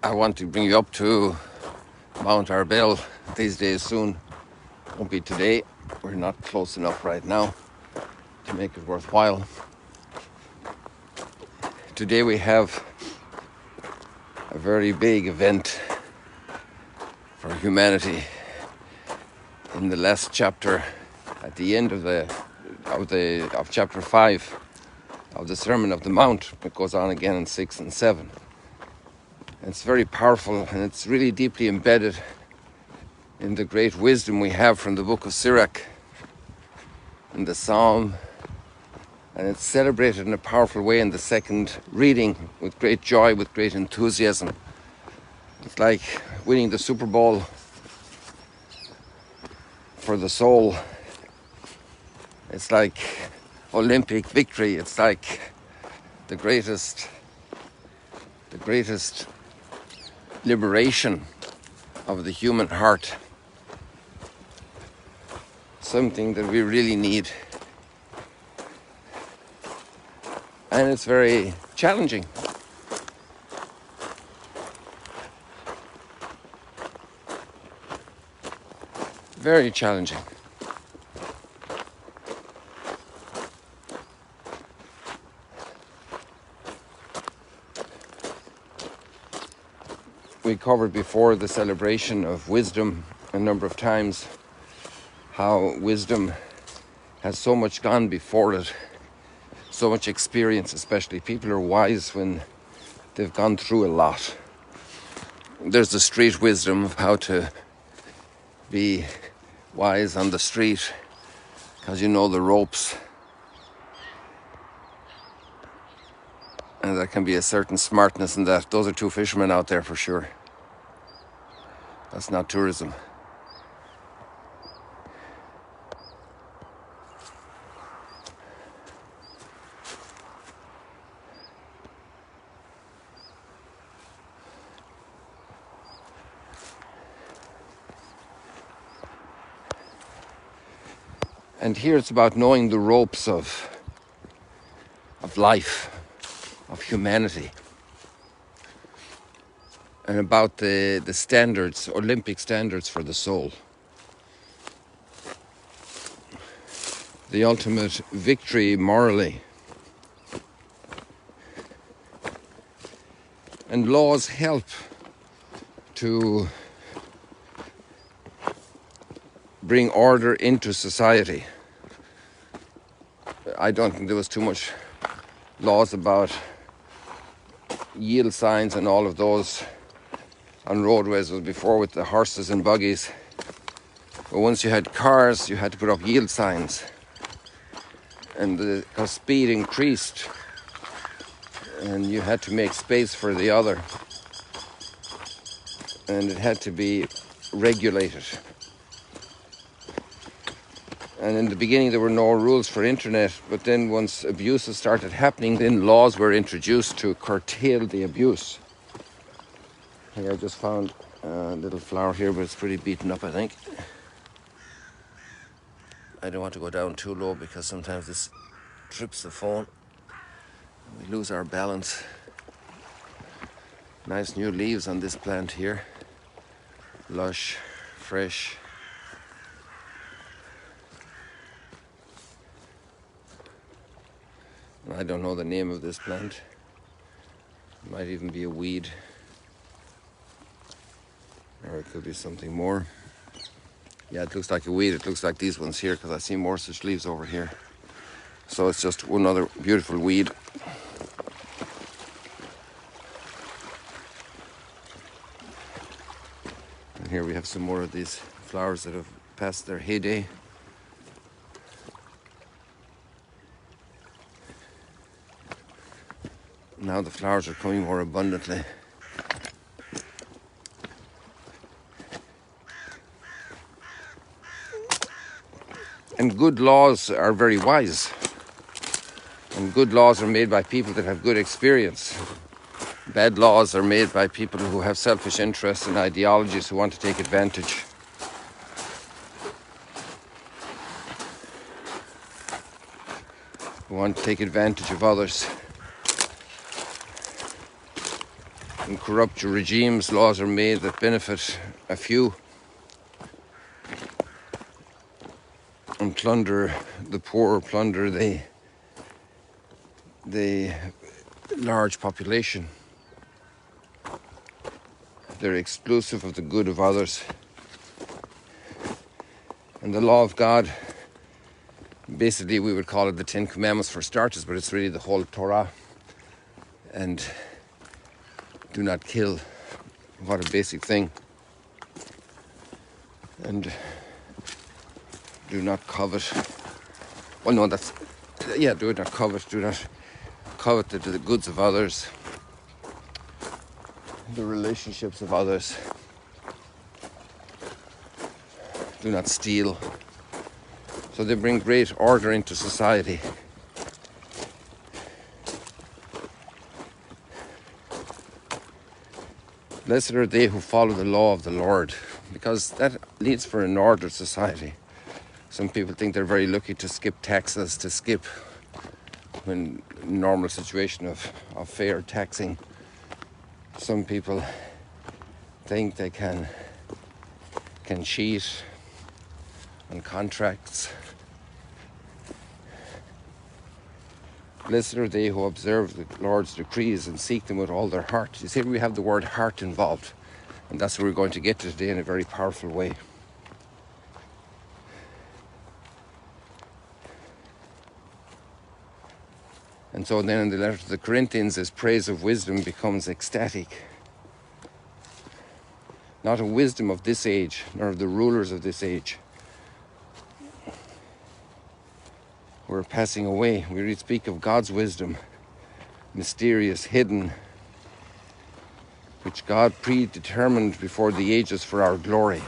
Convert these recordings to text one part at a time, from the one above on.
I want to bring you up to Mount Arbel these days soon. Won't be today. We're not close enough right now to make it worthwhile. Today we have a very big event for humanity. In the last chapter, at the end of chapter 5 of the Sermon of the Mount, it goes on again in 6 and 7. It's very powerful, and it's really deeply embedded in the great wisdom we have from the book of Sirach, in the Psalm, and it's celebrated in a powerful way in the second reading with great joy, with great enthusiasm. It's like winning the Super Bowl for the soul. It's like Olympic victory. It's like the greatest liberation of the human heart. Something that we really need. And it's very challenging. Very challenging. We covered before the celebration of wisdom a number of times, how wisdom has so much gone before it, so much experience, especially. People are wise when they've gone through a lot. There's the street wisdom of how to be wise on the street, because you know the ropes. And there can be a certain smartness in that. Those are two fishermen out there for sure. That's not tourism. And here it's about knowing the ropes of life, of humanity, and about the standards, Olympic standards for the soul. The ultimate victory morally. And laws help to bring order into society. I don't think there was too much laws about yield signs and all of those on roadways as before with the horses and buggies. But once you had cars, you had to put up yield signs. And because speed increased, and you had to make space for the other. And it had to be regulated. And in the beginning there were no rules for internet, but then once abuses started happening, then laws were introduced to curtail the abuse. Hey, I just found a little flower here, but it's pretty beaten up, I think. I don't want to go down too low because sometimes this trips the phone. We lose our balance. Nice new leaves on this plant here. Lush, fresh. I don't know the name of this plant. It might even be a weed. Or it could be something more. Yeah, it looks like a weed. It looks like these ones here because I see more such leaves over here. So it's just one other beautiful weed. And here we have some more of these flowers that have passed their heyday. Now the flowers are coming more abundantly. And good laws are very wise. And good laws are made by people that have good experience. Bad laws are made by people who have selfish interests and ideologies who want to take advantage. Who want to take advantage of others. In corrupt regimes, laws are made that benefit a few and plunder the poor, plunder the large population. They're exclusive of the good of others. And the law of God, basically we would call it the 10 Commandments for starters, but it's really the whole Torah. And do not kill. What a basic thing. And do not covet. Well, no, that's, yeah, do not covet. Do not covet the goods of others, the relationships of others. Do not steal. So they bring great order into society. Blessed are they who follow the law of the Lord, because that leads for an ordered society. Some people think they're very lucky to skip taxes, to skip when normal situation of fair taxing. Some people think they can cheat on contracts. Blessed are they who observe the Lord's decrees and seek them with all their heart. You see, we have the word heart involved, and that's what we're going to get to today in a very powerful way. And so then in the letter to the Corinthians, this praise of wisdom becomes ecstatic. Not a wisdom of this age, nor of the rulers of this age. We're passing away. We speak of God's wisdom, mysterious, hidden, which God predetermined before the ages for our glory.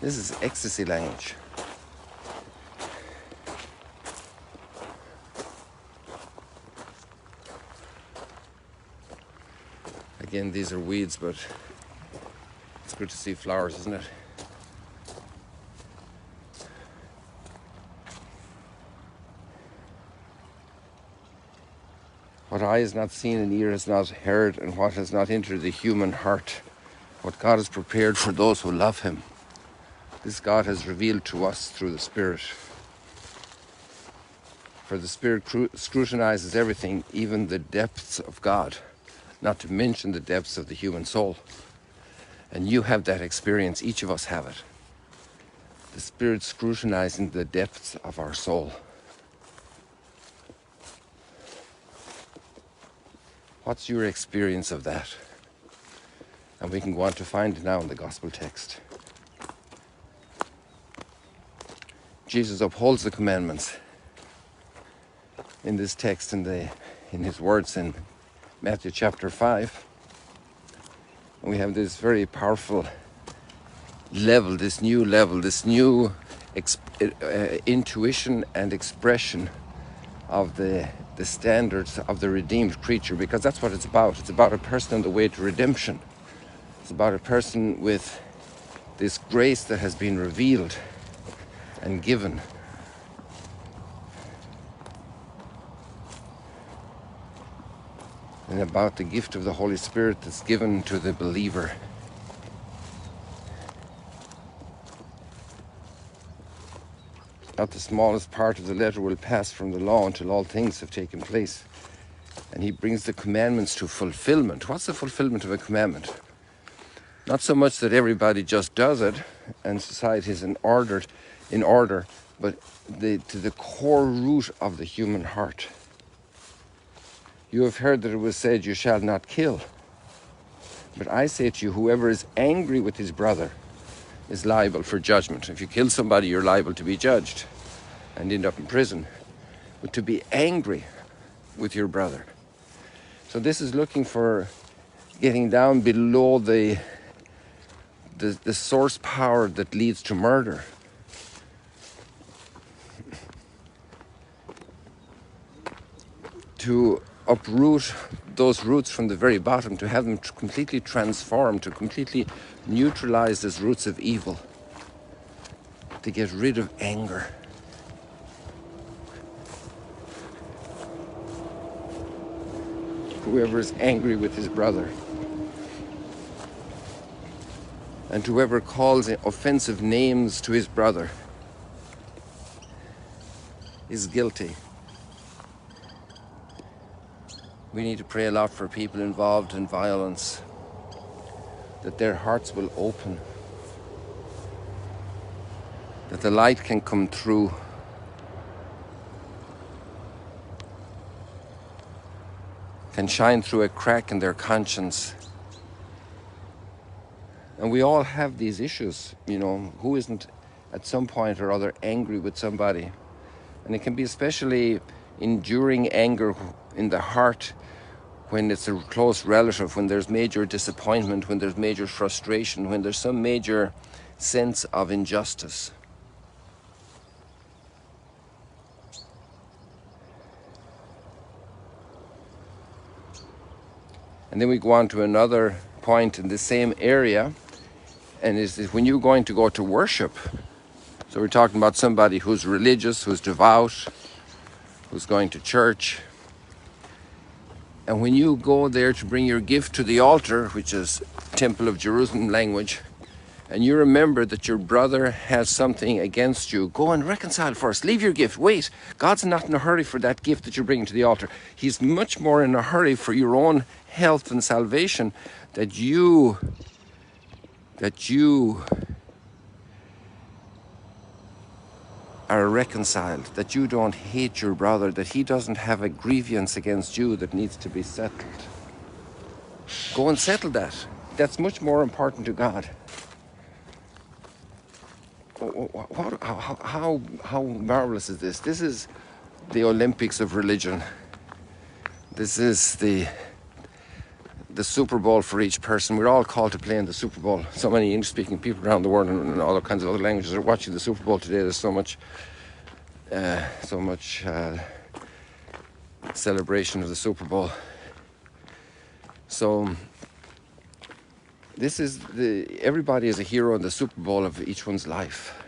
This is ecstasy language. Again, these are weeds, but it's good to see flowers, isn't it? What eye has not seen and ear has not heard, and what has not entered the human heart, what God has prepared for those who love him. This God has revealed to us through the Spirit. For the Spirit scrutinizes everything, even the depths of God, not to mention the depths of the human soul. And you have that experience, each of us have it. The Spirit scrutinizing the depths of our soul. What's your experience of that? And we can go on to find it now in the gospel text. Jesus upholds the commandments in this text, in his words in Matthew chapter 5. And we have this very powerful level, this new intuition and expression of the standards of the redeemed creature, because that's what it's about. It's about a person on the way to redemption. It's about a person with this grace that has been revealed and given. And about the gift of the Holy Spirit that's given to the believer. Not the smallest part of the letter will pass from the law until all things have taken place. And he brings the commandments to fulfillment. What's the fulfillment of a commandment? Not so much that everybody just does it and society is in order, but to the core root of the human heart. You have heard that it was said, you shall not kill. But I say to you, whoever is angry with his brother is liable for judgment. If you kill somebody, you're liable to be judged and end up in prison. But to be angry with your brother. So this is looking for getting down below the source power that leads to murder. To uproot those roots from the very bottom, to have them completely transformed, to completely neutralize those roots of evil, to get rid of anger. Whoever is angry with his brother And whoever calls offensive names to his brother is guilty. We need to pray a lot for people involved in violence, that their hearts will open, that the light can come through. Can shine through a crack in their conscience. And we all have these issues, who isn't at some point or other angry with somebody? And it can be especially enduring anger in the heart when it's a close relative, when there's major disappointment, when there's major frustration, when there's some major sense of injustice. And then we go on to another point in the same area, and is when you're going to go to worship. So we're talking about somebody who's religious, who's devout, who's going to church. And when you go there to bring your gift to the altar, which is Temple of Jerusalem language, and you remember that your brother has something against you, go and reconcile first. Leave your gift. Wait. God's not in a hurry for that gift that you're bringing to the altar. He's much more in a hurry for your own health and salvation, that you are reconciled, that you don't hate your brother, that he doesn't have a grievance against you that needs to be settled. Go and settle that. That's much more important to God. How marvelous is this? This is the Olympics of religion. This is the Super Bowl for each person. We're all called to play in the Super Bowl. So many English-speaking people around the world and other kinds of other languages are watching the Super Bowl today. There's so much celebration of the Super Bowl. So this is everybody is a hero in the Super Bowl of each one's life.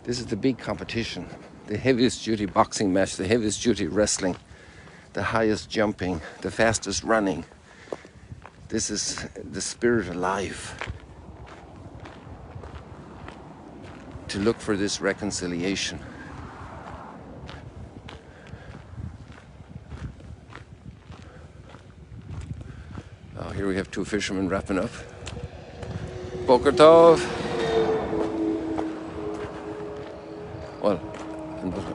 This is the big competition, the heaviest duty boxing match, the heaviest duty wrestling, the highest jumping, the fastest running. This is the spirit alive. To look for this reconciliation. Oh, here we have two fishermen wrapping up. Boker Tov. Well,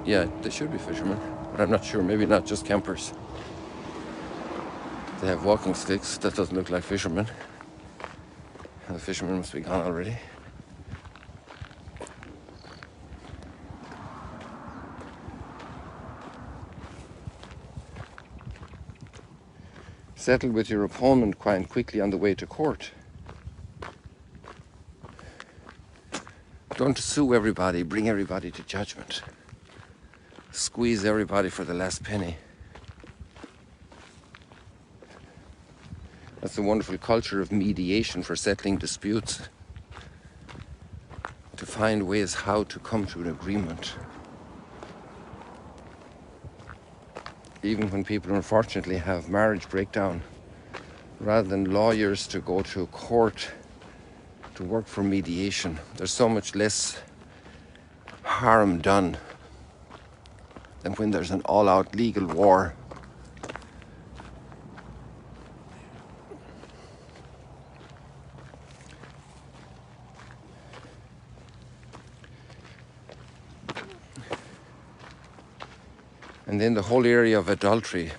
yeah, they should be fishermen, but I'm not sure. Maybe not, just campers. They have walking sticks. That doesn't look like fishermen. The fishermen must be gone already. Settle with your opponent quite quickly on the way to court. Don't sue everybody, bring everybody to judgment. Squeeze everybody for the last penny. That's the wonderful culture of mediation for settling disputes. To find ways how to come to an agreement. Even when people unfortunately have marriage breakdown, rather than lawyers to go to court to work for mediation, there's so much less harm done than when there's an all-out legal war. And then the whole area of adultery.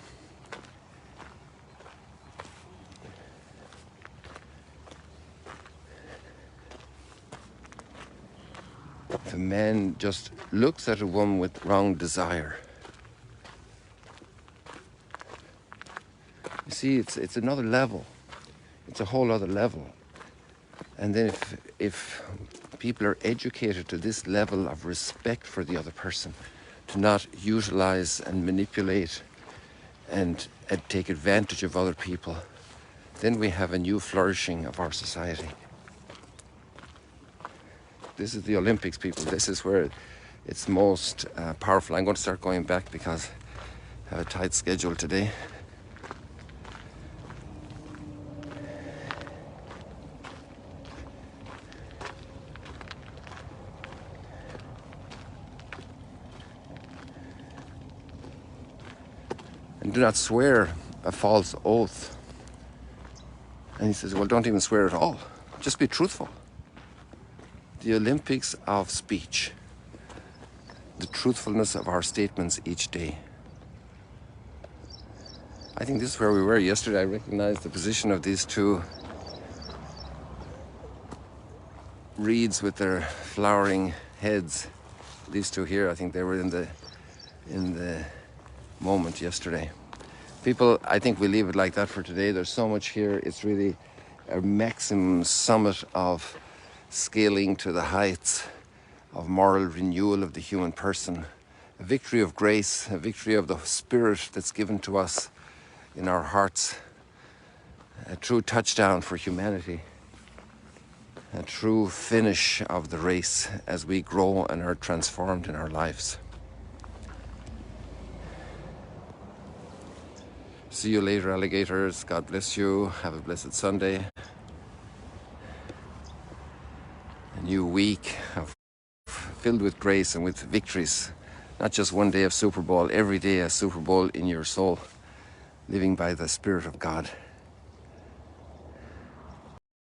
If a man just looks at a woman with wrong desire. You see, it's another level. It's a whole other level. And then if people are educated to this level of respect for the other person, to not utilize and manipulate and take advantage of other people, then we have a new flourishing of our society. This is the Olympics, people. This is where it's most powerful. I'm going to start going back because I have a tight schedule today. do not swear a false oath. And he says, well, don't even swear at all. Just be truthful. The Olympics of speech. The truthfulness of our statements each day. I think this is where we were yesterday. I recognized the position of these two reeds with their flowering heads. These two here, I think they were in the moment yesterday. People, I think we leave it like that for today. There's so much here. It's really a maximum summit of scaling to the heights of moral renewal of the human person. A victory of grace, a victory of the Spirit that's given to us in our hearts. A true touchdown for humanity. A true finish of the race as we grow and are transformed in our lives. See you later, alligators. God bless you. Have a blessed Sunday. A new week filled with grace and with victories. Not just one day of Super Bowl, every day a Super Bowl in your soul. Living by the Spirit of God.